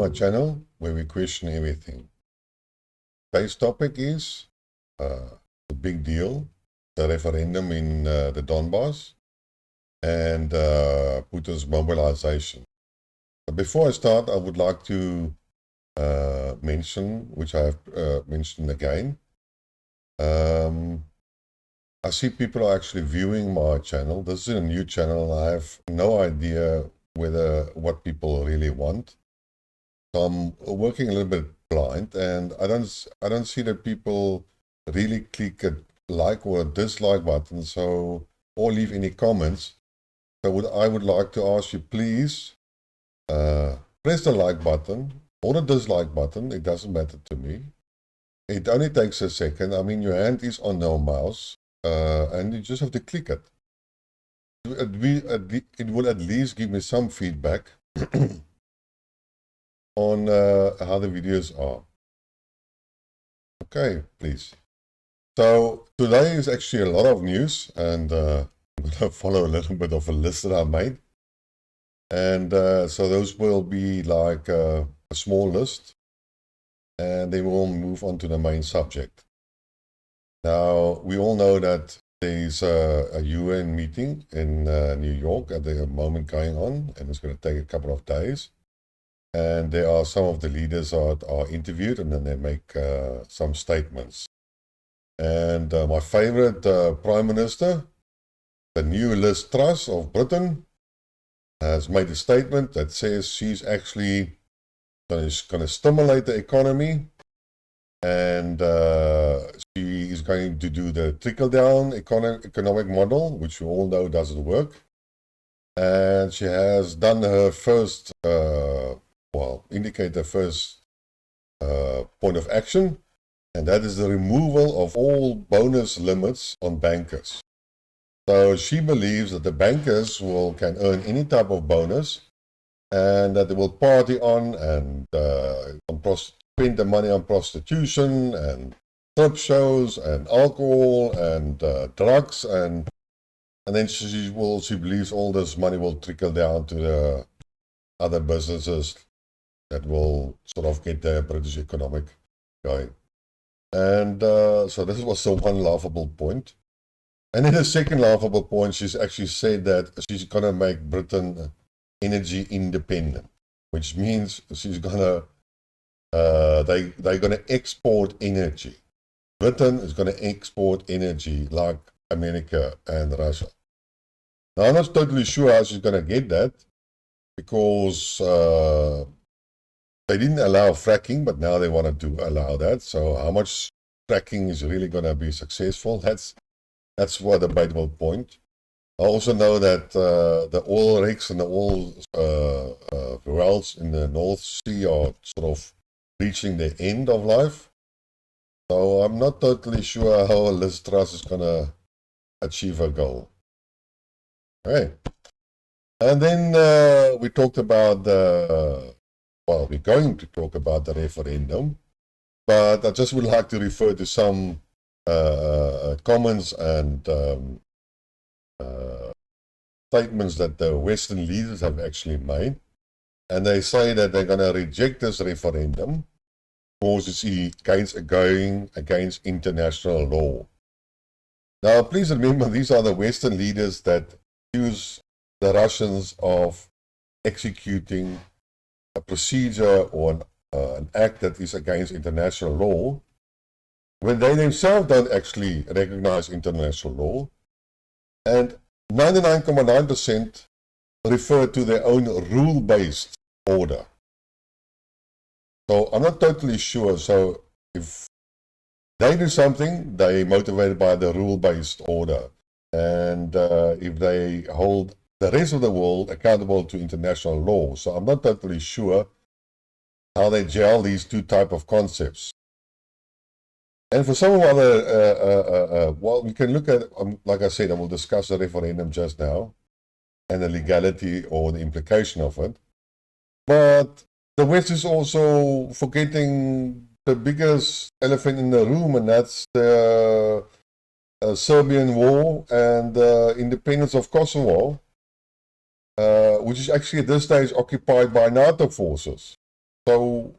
my channel where we question everything. Today's topic is the big deal, the referendum in the Donbass and Putin's mobilization. But before I start, I would like to mention, which I have mentioned again, I see people are actually viewing my channel. This is a new channel. I have no idea what people really want. So I'm working a little bit blind, and I don't see that people really click a like or a dislike button, so or leave any comments. So I would like to ask you, please press the like button or the dislike button. It doesn't matter to me. It only takes a second. I mean, your hand is on the mouse, and you just have to click it. It will at least give me some feedback on how the videos are. Okay, please. So today is actually a lot of news, and I'm going to follow a little bit of a list that I made. And so those will be like a small list, and they will move on to the main subject. Now, we all know that there is a UN meeting in New York at the moment going on, and it's going to take a couple of days. And there are some of the leaders that are interviewed, and then they make some statements. And my favorite Prime Minister, the new Liz Truss of Britain, has made a statement that says she's actually going to stimulate the economy, and she is going to do the trickle-down economic model, which we all know doesn't work. And she has done her first, indicate the first point of action, and that is the removal of all bonus limits on bankers. So she believes that the bankers can earn any type of bonus, and that they will party on and spend the money on prostitution and strip shows and alcohol and drugs, and then she believes all this money will trickle down to the other businesses that will sort of get the British economic going. And so this was the one laughable point. And then the second laughable point, she's actually said that she's going to make Britain energy independent, which means she's going to, they're going to export energy. Britain is going to export energy like America and Russia. Now, I'm not totally sure how she's going to get that, because they didn't allow fracking, but now they want to allow that. So how much fracking is really going to be successful? That's one debatable point. I also know that the oil rigs and the oil wells in the North Sea are sort of reaching the end of life. So I'm not totally sure how Liz Truss is going to achieve her goal. Okay. And then we talked about we're going to talk about the referendum, but I just would like to refer to some comments and statements that the Western leaders have actually made. And they say that they're going to reject this referendum because it's going against international law. Now, please remember, these are the Western leaders that accuse the Russians of executing a procedure or an act that is against international law, when they themselves don't actually recognize international law, and 99.9% refer to their own rule-based order. So I'm not totally sure. So if they do something, they're motivated by the rule-based order, and if they hold the rest of the world accountable to international law. So I'm not totally sure how they gel these two type of concepts. And for some other, we can look at, like I said, I will discuss the referendum just now and the legality or the implication of it. But the West is also forgetting the biggest elephant in the room, and that's the Serbian war and independence of Kosovo, which is actually at this stage occupied by NATO forces. So,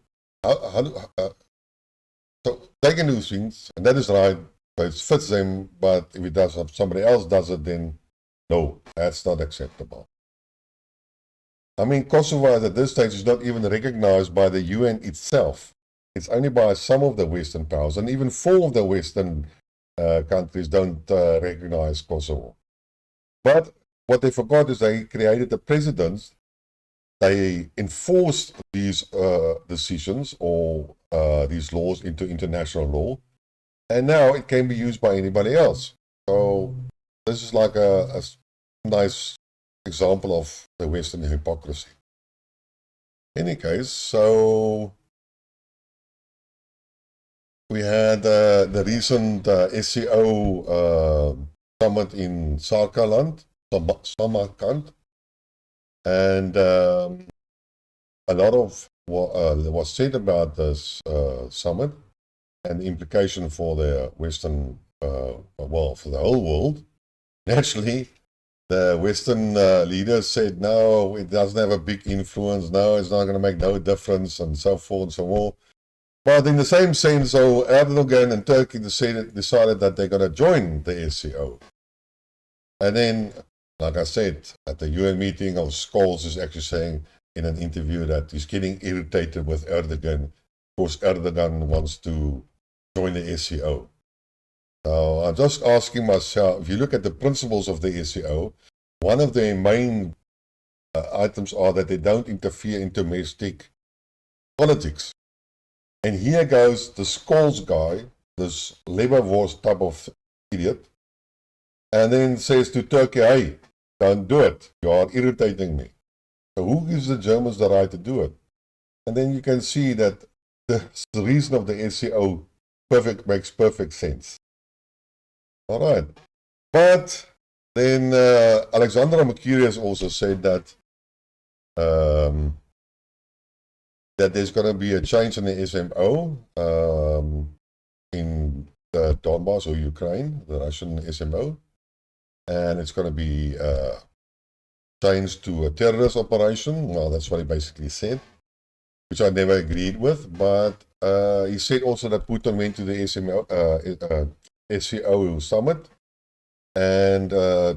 so they can do things, and that is right, but it fits them, but if it does, if somebody else does it, then no, that's not acceptable. I mean, Kosovo at this stage is not even recognized by the UN itself. It's only by some of the Western powers, and even 4 of the Western countries don't recognize Kosovo. But what they forgot is they created the precedents. They enforced these decisions or these laws into international law, and now it can be used by anybody else. So this is like a nice example of the Western hypocrisy. In any case, so we had the recent SCO summit in Samarkand, and a lot of what was said about this summit and the implication for the Western, well, for the whole world. Naturally, the Western leaders said, no, it doesn't have a big influence, no, it's not going to make no difference, and so forth and so on. But in the same sense, so Erdoğan and Turkey decided that they're going to join the SCO. And then, like I said, at the UN meeting, Scholz is actually saying in an interview that he's getting irritated with Erdoğan because Erdoğan wants to join the SCO. So I'm just asking myself, if you look at the principles of the SCO, one of the main items are that they don't interfere in domestic politics. And here goes the Scholz guy, this Leberwurst type of idiot, and then says to Turkey, hey, don't do it, you are irritating me. So who gives the Germans the right to do it? And then you can see that the reason of the SCO makes perfect sense. All right. But then Alexandra Mercurius also said that that there's going to be a change in the SMO in the Donbass or Ukraine, the Russian SMO, and it's going to be changed to a terrorist operation. Well, that's what he basically said, which I never agreed with, but he said also that Putin went to the SCO summit and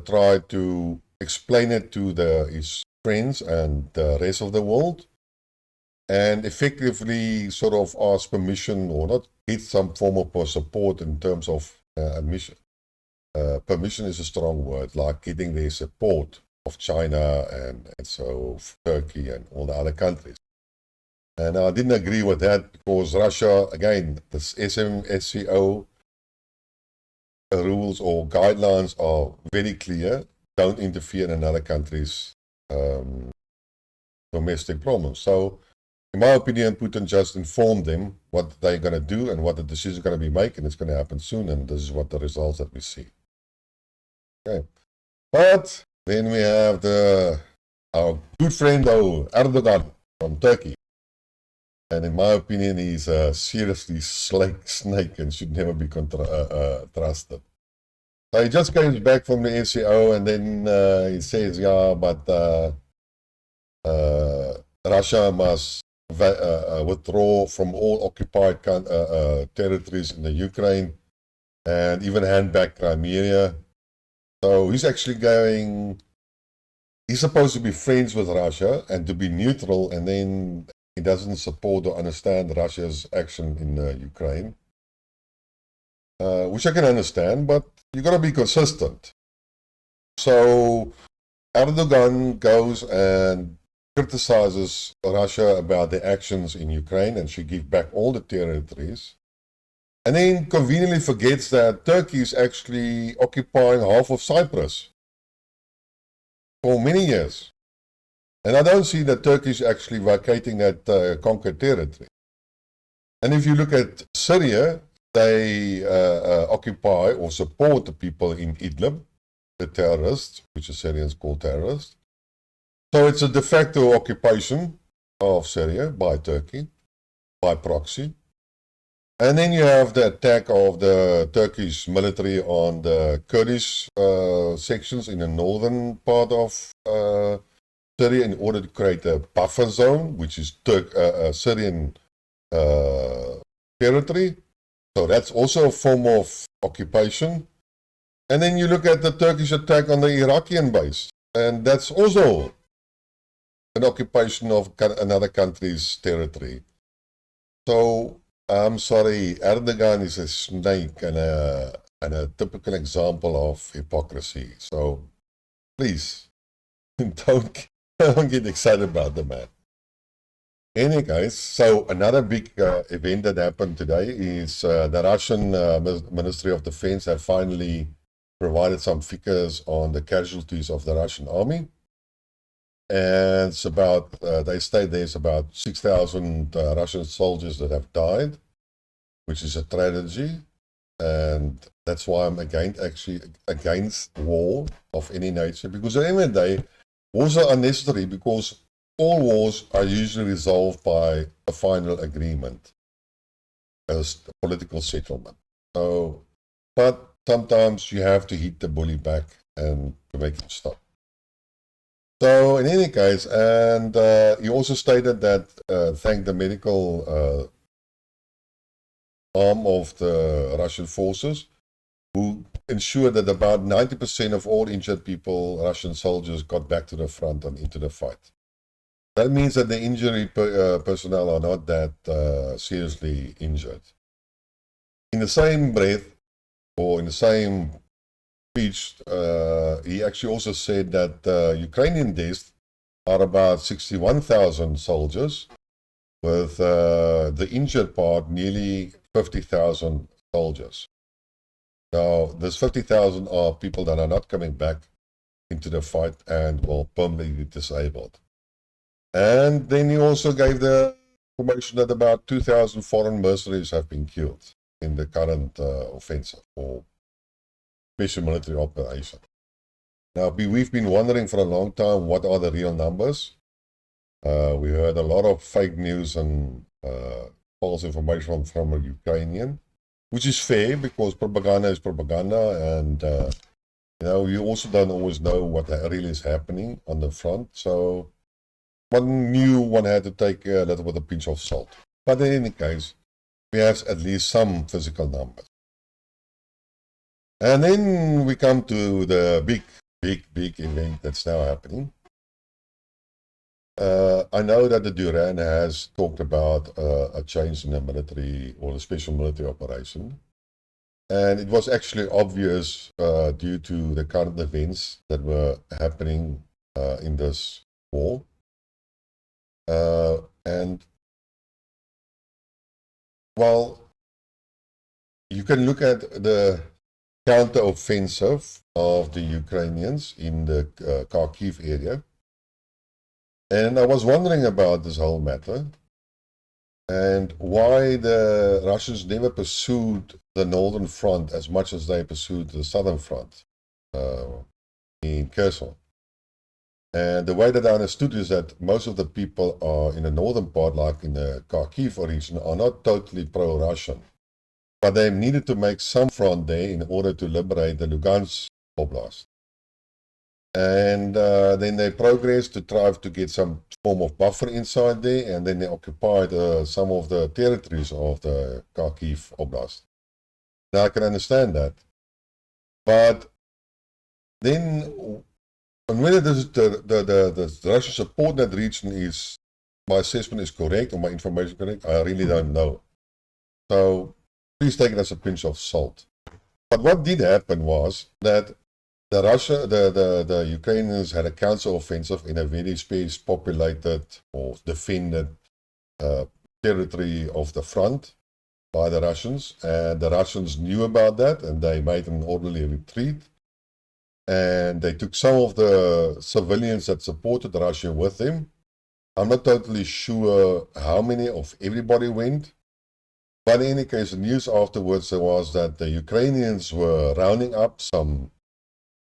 tried to explain it to his friends and the rest of the world, and effectively sort of ask permission, or not get some form of support in terms of admission. Permission is a strong word, like getting the support of China and so Turkey and all the other countries. And I didn't agree with that because Russia, again, the SCO rules or guidelines are very clear. Don't interfere in another country's domestic problems. So, in my opinion, Putin just informed them what they're going to do and what the decision is going to be made, and it's going to happen soon, and this is what the results that we see. Okay. But then we have our good friend, Erdoğan from Turkey. And in my opinion, he's a seriously snake and should never be trusted. So he just comes back from the SCO and then he says, yeah, but Russia must withdraw from all occupied territories in the Ukraine and even hand back Crimea. So he's actually he's supposed to be friends with Russia and to be neutral, and then he doesn't support or understand Russia's action in Ukraine, which I can understand, but you got to be consistent. So Erdoğan goes and criticizes Russia about the actions in Ukraine and should give back all the territories. And then conveniently forgets that Turkey is actually occupying half of Cyprus for many years. And I don't see that Turkey is actually vacating that conquered territory. And if you look at Syria, they occupy or support the people in Idlib, the terrorists, which the Syrians call terrorists. So it's a de facto occupation of Syria by Turkey, by proxy. And then you have the attack of the Turkish military on the Kurdish sections in the northern part of Syria in order to create a buffer zone, which is Syrian territory. So that's also a form of occupation. And then you look at the Turkish attack on the Iraqi base, and that's also an occupation of another country's territory. So I'm sorry, Erdoğan is a snake and a typical example of hypocrisy. So please don't get excited about the man. Anyway, guys, so another big event that happened today is the Russian Ministry of Defense have finally provided some figures on the casualties of the Russian army. And it's about, they state there's about 6,000 Russian soldiers that have died, which is a tragedy. And that's why I'm against war of any nature, because at the end of the day, wars are unnecessary, because all wars are usually resolved by a final agreement as a political settlement. So, but sometimes you have to hit the bully back and to make him stop. So in any case, and he also stated that thank the medical arm of the Russian forces, who ensured that about 90% of all injured people, Russian soldiers, got back to the front and into the fight. That means that the injured personnel are not that seriously injured. In the same breath, or in the same speech, he actually also said that Ukrainian deaths are about 61,000 soldiers, with the injured part nearly 50,000 soldiers. Now, this 50,000 are people that are not coming back into the fight and will permanently disabled. And then he also gave the information that about 2,000 foreign mercenaries have been killed in the current offensive or special military operation. Now, we've been wondering for a long time, what are the real numbers? We heard a lot of fake news and false information from a Ukrainian, which is fair, because propaganda is propaganda, and you know, you also don't always know what really is happening on the front. So one had to take a little with a pinch of salt. But in any case, we have at least some physical numbers. And then we come to the big event that's now happening. I know that the Duran has talked about a change in the military or the special military operation. And it was actually obvious due to the current events that were happening in this war. And, well, you can look at the counter-offensive of the Ukrainians in the Kharkiv area. And I was wondering about this whole matter and why the Russians never pursued the northern front as much as they pursued the southern front in Kherson. And the way that I understood is that most of the people are in the northern part, like in the Kharkiv region, are not totally pro-Russian. But they needed to make some front there in order to liberate the Luhansk Oblast. And then they progressed to try to get some form of buffer inside there, and then they occupied some of the territories of the Kharkiv Oblast. Now I can understand that. But then, and whether the Russian support in that region is, my assessment is correct or my information correct, I really don't know. So please take it as a pinch of salt. But what did happen was that the Ukrainians had a counter-offensive in a very space populated or defended territory of the front by the Russians, and the Russians knew about that, and they made an orderly retreat, and they took some of the civilians that supported Russia with them. I'm not totally sure how many of everybody went, but in any case, the news afterwards was that the Ukrainians were rounding up some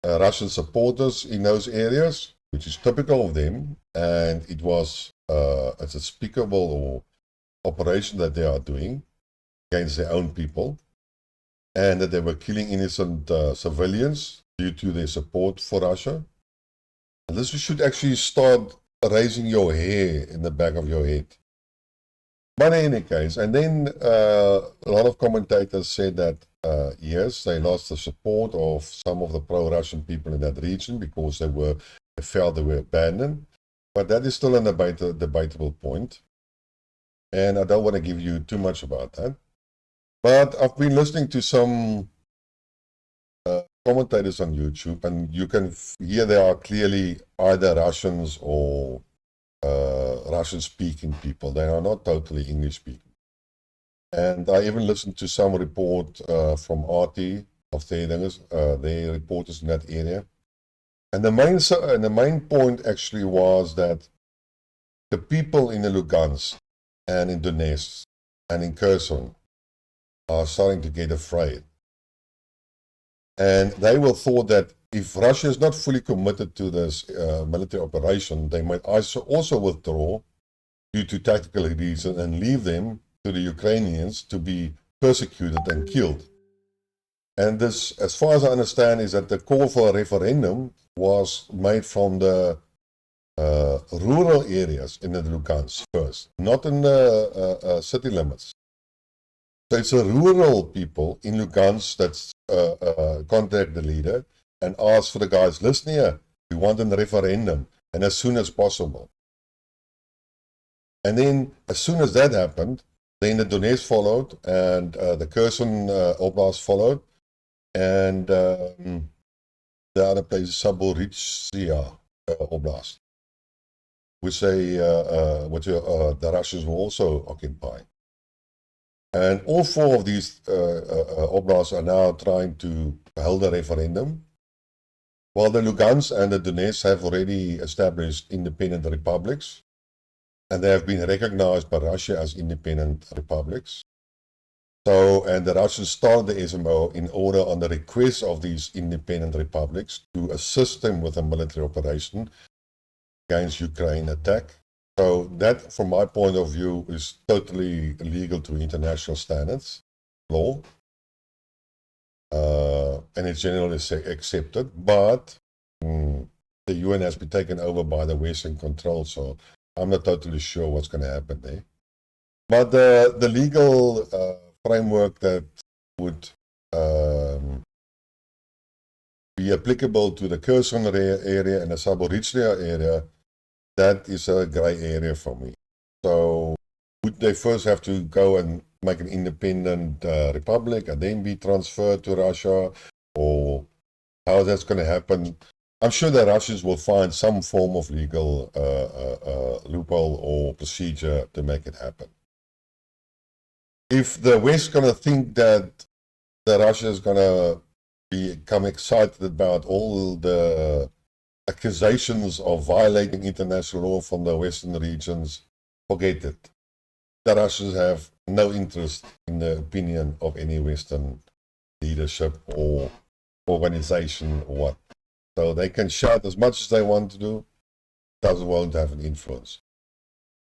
Russian supporters in those areas, which is typical of them, and it was a despicable operation that they are doing against their own people, and that they were killing innocent civilians due to their support for Russia. This should actually start raising your hair in the back of your head. But in any case, and then a lot of commentators said that yes, they lost the support of some of the pro-Russian people in that region because they felt they were abandoned. But that is still a debatable point. And I don't want to give you too much about that. But I've been listening to some commentators on YouTube, and you can hear they are clearly either Russians or Russian-speaking people. They are not totally English-speaking. And I even listened to some report from RT of their reporters in that area. And the main point actually was that the people in the Luhansk and in Donestk and in Kherson are starting to get afraid. And they will thought that if Russia is not fully committed to this military operation, they might also withdraw due to tactical reasons and leave them to the Ukrainians to be persecuted and killed. And this, as far as I understand, is that the call for a referendum was made from the rural areas in the Luhansk first, not in the city limits. So it's the rural people in Luhansk that contact the leader and ask for the guys, listen here, we want a referendum, and as soon as possible. And then, as soon as that happened, then the Donetsk followed, and the Kherson Oblast followed, and the other place is Zaporizhzhia Oblast, which the Russians will also occupy. And all four of these oblasts are now trying to hold a referendum, while the Luhansk and the Donetsk have already established independent republics, and they have been recognized by Russia as independent republics. So, and the Russians started the SMO in order, on the request of these independent republics, to assist them with a military operation against Ukraine attack. So that, from my point of view, is totally illegal to international standards, law, and it's generally accepted. But the UN has been taken over by the Western control, so I'm not totally sure what's going to happen there. But the legal framework that would be applicable to the Kherson area and the Zaporizhzhia area, that is a gray area for me. So would they first have to go and make an independent republic and then be transferred to Russia, or how that's going to happen? I'm sure the Russians will find some form of legal loophole or procedure to make it happen. If the West is going to think that the Russia is going to become excited about all the accusations of violating international law from the Western regions, forget it. The Russians have no interest in the opinion of any Western leadership or organization or what. So they can shout as much as they want to do, won't have an influence.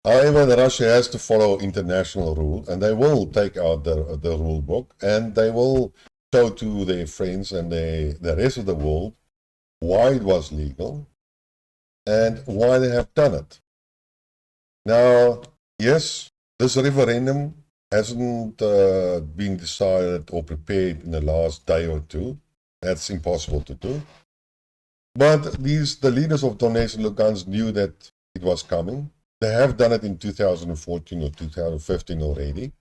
However, Russia has to follow international rule, and they will take out the rule book, and they will show to their friends and the rest of the world why it was legal and why they have done it. Now, yes, this referendum hasn't been decided or prepared in the last day or two. That's impossible to do. But the leaders of Donetsk and Luhansk knew that it was coming. They have done it in 2014 or 2015 already.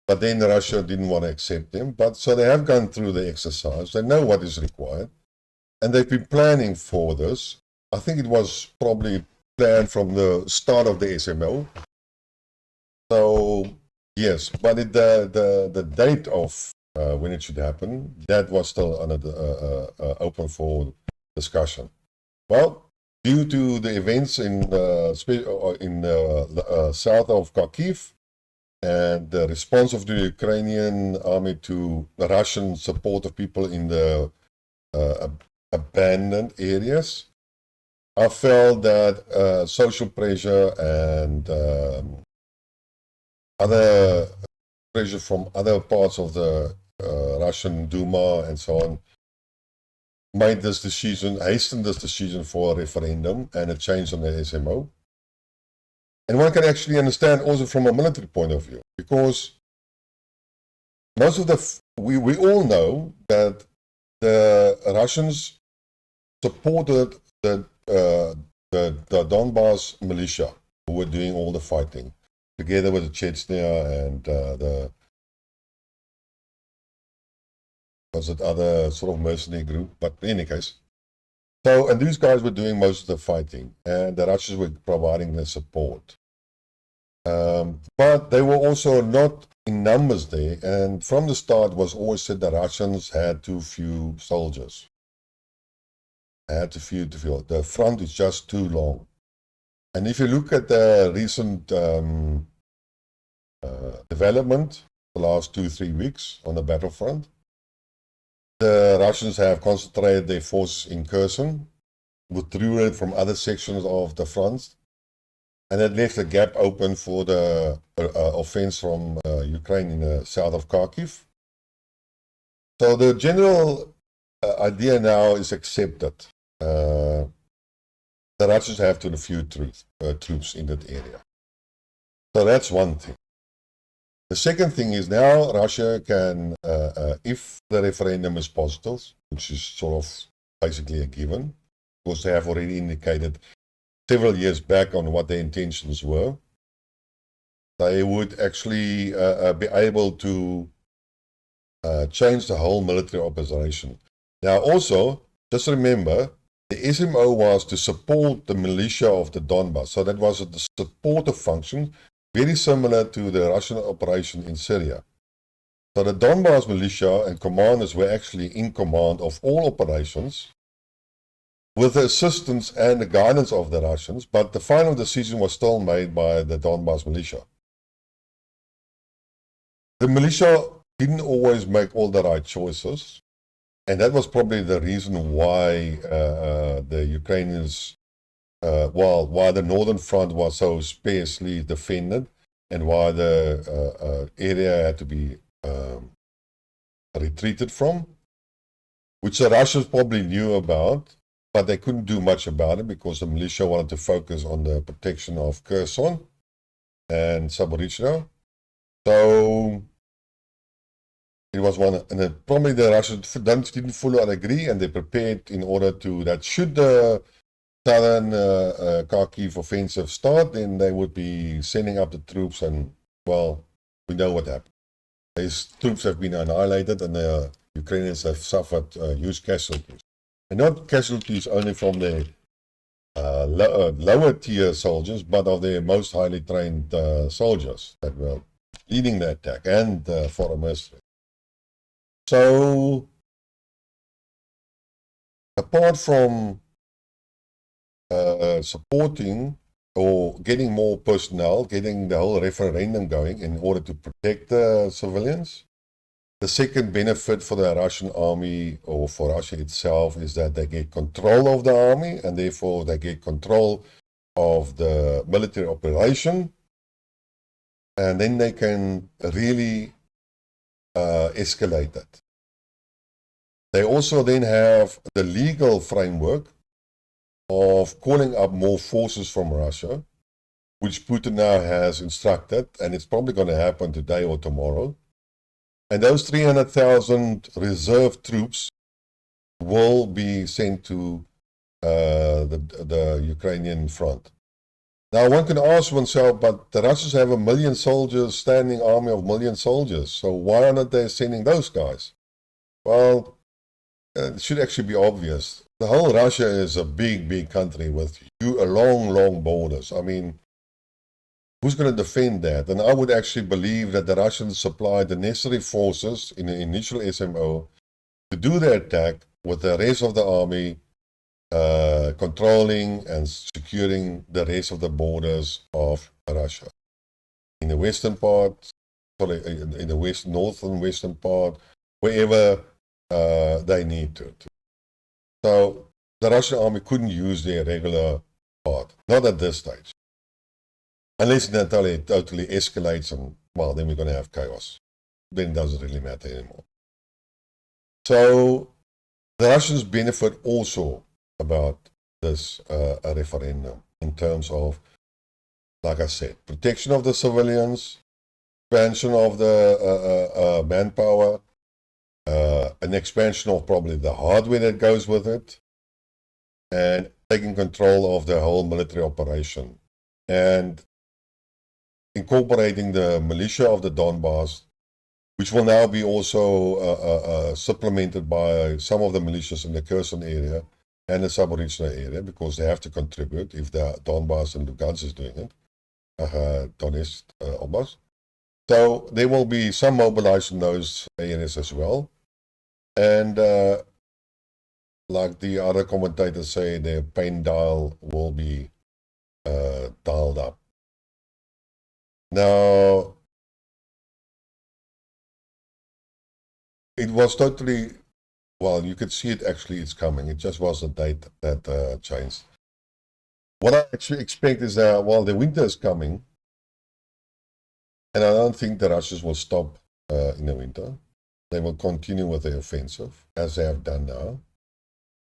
But then Russia didn't want to accept them. But so they have gone through the exercise. They know what is required. And they've been planning for this. I think it was probably planned from the start of the SMO. So, yes, but the date of when it should happen, that was still open for discussion. Well, due to the events in south of Kharkiv and the response of the Ukrainian army to the Russian support of people in the abandoned areas, I felt that social pressure and other pressure from other parts of the Russian Duma and so on made this decision, hastened this decision for a referendum and a change on the SMO. And one can actually understand also from a military point of view, because most of we all know that the Russians supported the Donbass militia who were doing all the fighting, together with the Chechnya and the other sort of mercenary group. But in any case, so, and these guys were doing most of the fighting, and the Russians were providing the support. But they were also not in numbers there, and from the start was always said the Russians had too few soldiers. Had too few. The front is just too long. And if you look at the recent development, the last 2-3 weeks on the battlefront, the Russians have concentrated their forces in Kherson, withdrew it from other sections of the front, and that left a gap open for the offense from Ukraine in the south of Kharkiv. So the general idea now is accepted. The Russians have too few troops in that area. So that's one thing. The second thing is now Russia can, if the referendum is positive, which is sort of basically a given, because they have already indicated several years back on what their intentions were, they would actually be able to change the whole military operation. Now also, just remember, the SMO was to support the militia of the Donbass, so that was the supportive function, very similar to the Russian operation in Syria. So the Donbass militia and commanders were actually in command of all operations, with the assistance and the guidance of the Russians, but the final decision was still made by the Donbass militia. The militia didn't always make all the right choices, and that was probably the reason why the Ukrainians, why the northern front was so sparsely defended, and why the area had to be retreated from, which the Russians probably knew about, but they couldn't do much about it because the militia wanted to focus on the protection of Kherson and Zaporizhzhia. So it was one, and probably the Russians didn't fully agree, and they prepared in order to, that should the southern Kharkiv offensive start, then they would be sending up the troops, and well, we know what happened. These troops have been annihilated, and the Ukrainians have suffered huge casualties. And not casualties only from the lower tier soldiers, but of their most highly trained soldiers that were leading the attack, and foreign mercenaries. So, apart from supporting or getting more personnel, getting the whole referendum going in order to protect the civilians, the second benefit for the Russian army, or for Russia itself, is that they get control of the army, and therefore they get control of the military operation, and then they can really escalate it. They also then have the legal framework of calling up more forces from Russia, which Putin now has instructed, and it's probably going to happen today or tomorrow. And those 300,000 reserve troops will be sent to the Ukrainian front. Now, one can ask oneself, but the Russians have 1 million soldiers, standing army of 1 million soldiers, so why aren't they sending those guys? Well, it should actually be obvious. The whole Russia is a big, big country with long, long borders. I mean, who's going to defend that? And I would actually believe that the Russians supplied the necessary forces in the initial SMO to do the attack, with the rest of the army controlling and securing the rest of the borders of Russia. In the western part, in the northern western part, wherever they need to. So the Russian army couldn't use their regular part, not at this stage. Unless it totally escalates, and well, then we're going to have chaos. Then it doesn't really matter anymore. So The Russians benefit also about this referendum in terms of, like I said, protection of the civilians, expansion of the manpower, an expansion of probably the hardware that goes with it, and taking control of the whole military operation, and incorporating the militia of the Donbass, which will now be also supplemented by some of the militias in the Kherson area and the Zaporizhzhia area, because they have to contribute if the Donbass and Luhansk is doing it, Donestk Oblast. So there will be some mobilized in those areas as well. And like the other commentators say, the pain dial will be dialed up. Now, it was totally, well, you could see it actually, it's coming. It just was the date that changed. What I actually expect is that, well, the winter is coming, and I don't think the Russians will stop in the winter. They will continue with the offensive, as they have done now.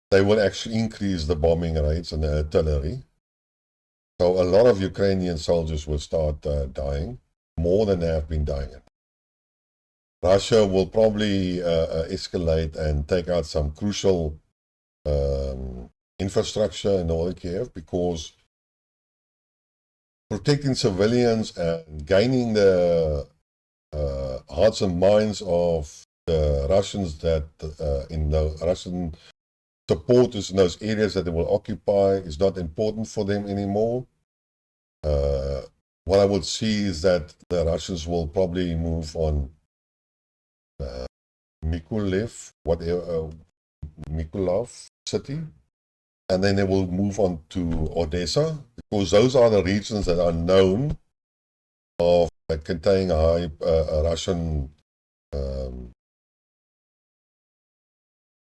They will actually increase the bombing rates and the artillery. So a lot of Ukrainian soldiers will start dying, more than they have been dying. Russia will probably escalate and take out some crucial infrastructure in Northern Kiev, because protecting civilians and gaining the hearts and minds of the Russians that in the Russian supporters in those areas that they will occupy is not important for them anymore. What I would see is that the Russians will probably move on Mykolaiv city, and then they will move on to Odessa, because those are the regions that are known of containing high Russian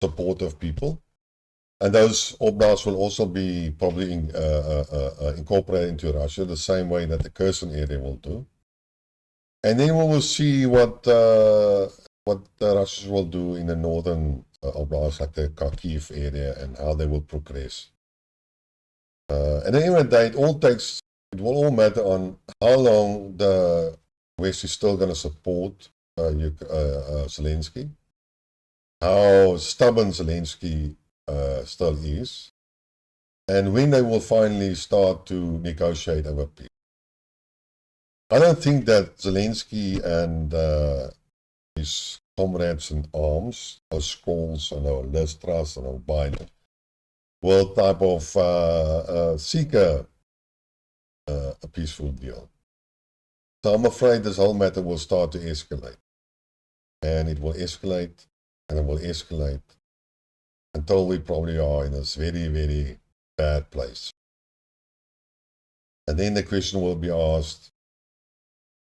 supportive people. And those oblasts will also be probably incorporated into Russia the same way that the Kherson area will do. And then we will see what the Russians will do in the northern oblasts, like the Kharkiv area, and how they will progress. And at the end of the day, it will all matter on how long the West is still going to support Zelensky, how stubborn Zelensky still is, and when they will finally start to negotiate over peace. I don't think that Zelensky and his comrades in arms, or Scholz, or Truss, or Biden, will type of seek a peaceful deal. So I'm afraid this whole matter will start to escalate. And it will escalate, and it will escalate, until we probably are in this very, very bad place. And then the question will be asked,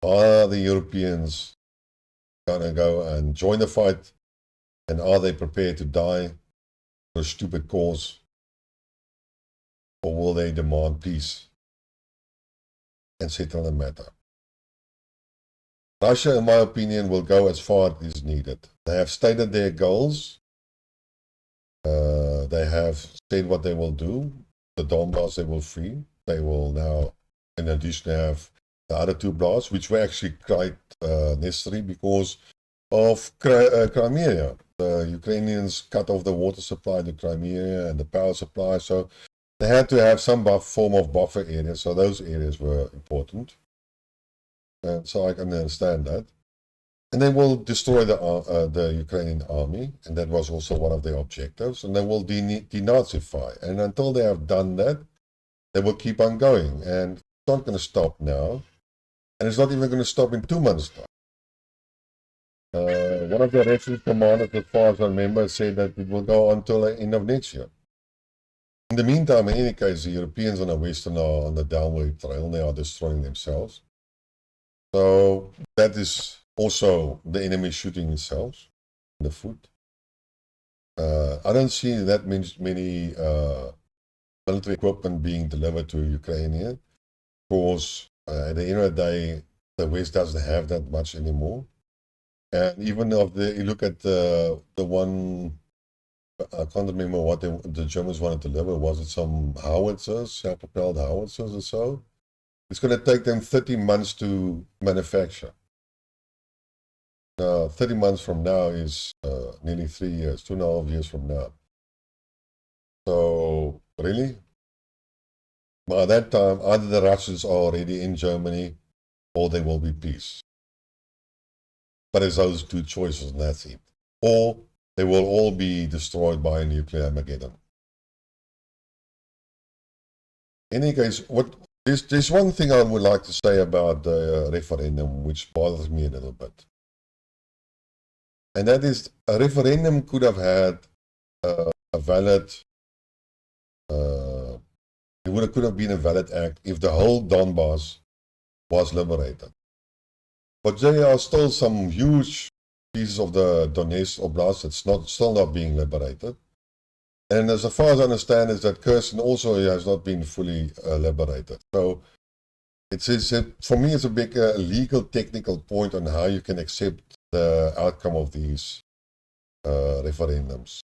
are the Europeans going to go and join the fight? And are they prepared to die for a stupid cause? Or will they demand peace and settle the matter? Russia, in my opinion, will go as far as is needed. They have stated their goals. They have said what they will do. The Donbass they will free. They will now, in addition, have the other two blasts, which were actually quite necessary because of Crimea. The Ukrainians cut off the water supply to Crimea and the power supply, so they had to have some form of buffer area, so those areas were important. And so I can understand that. And they will destroy the Ukrainian army, and that was also one of their objectives, and they will denazify. And until they have done that, they will keep on going, and it's not going to stop now, and it's not even going to stop in 2 months' time. One of the Russian commanders, as far as I remember, said that it will go until the end of next year. In the meantime, in any case, the Europeans and the Western are on the downward trail, and they are destroying themselves. So that is also the enemy shooting itself in the foot. I don't see that many military equipment being delivered to Ukraine, because at the end of the day, the West doesn't have that much anymore. And even if you look at the one I can't remember what the Germans wanted to deliver. Was it some howitzers, self-propelled howitzers or so? It's going to take them 30 months to manufacture. Now, 30 months from now is nearly 3 years, 2.5 years from now. So, really? By that time, either the Russians are already in Germany or there will be peace. But it's those two choices, and that's it. Or they will all be destroyed by a nuclear Armageddon. In any case, there's one thing I would like to say about the referendum, which bothers me a little bit. And that is, a referendum could have had a valid, could have been a valid act if the whole Donbass was liberated. But there are still some huge pieces of the Donetsk Oblast that's still not being liberated. And as far as I understand, is that Kherson also has not been fully liberated. So for me, it's a big legal technical point on how you can accept the outcome of these referendums.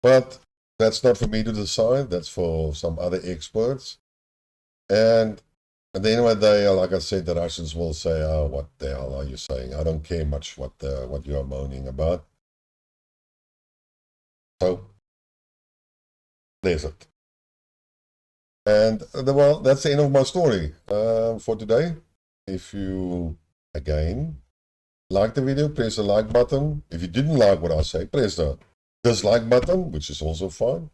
But that's not for me to decide. That's for some other experts. And at the end of the day, like I said, the Russians will say, "Oh, what the hell are you saying? I don't care much what you are moaning about." So there's it. And well, that's the end of my story for today. If you, again, like the video, press the like button. If you didn't like what I say, press the dislike button, which is also fine.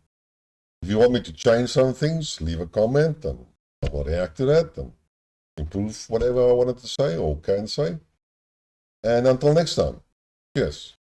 If you want me to change some things, leave a comment and I will react to that and improve whatever I wanted to say or can say. And until next time, cheers.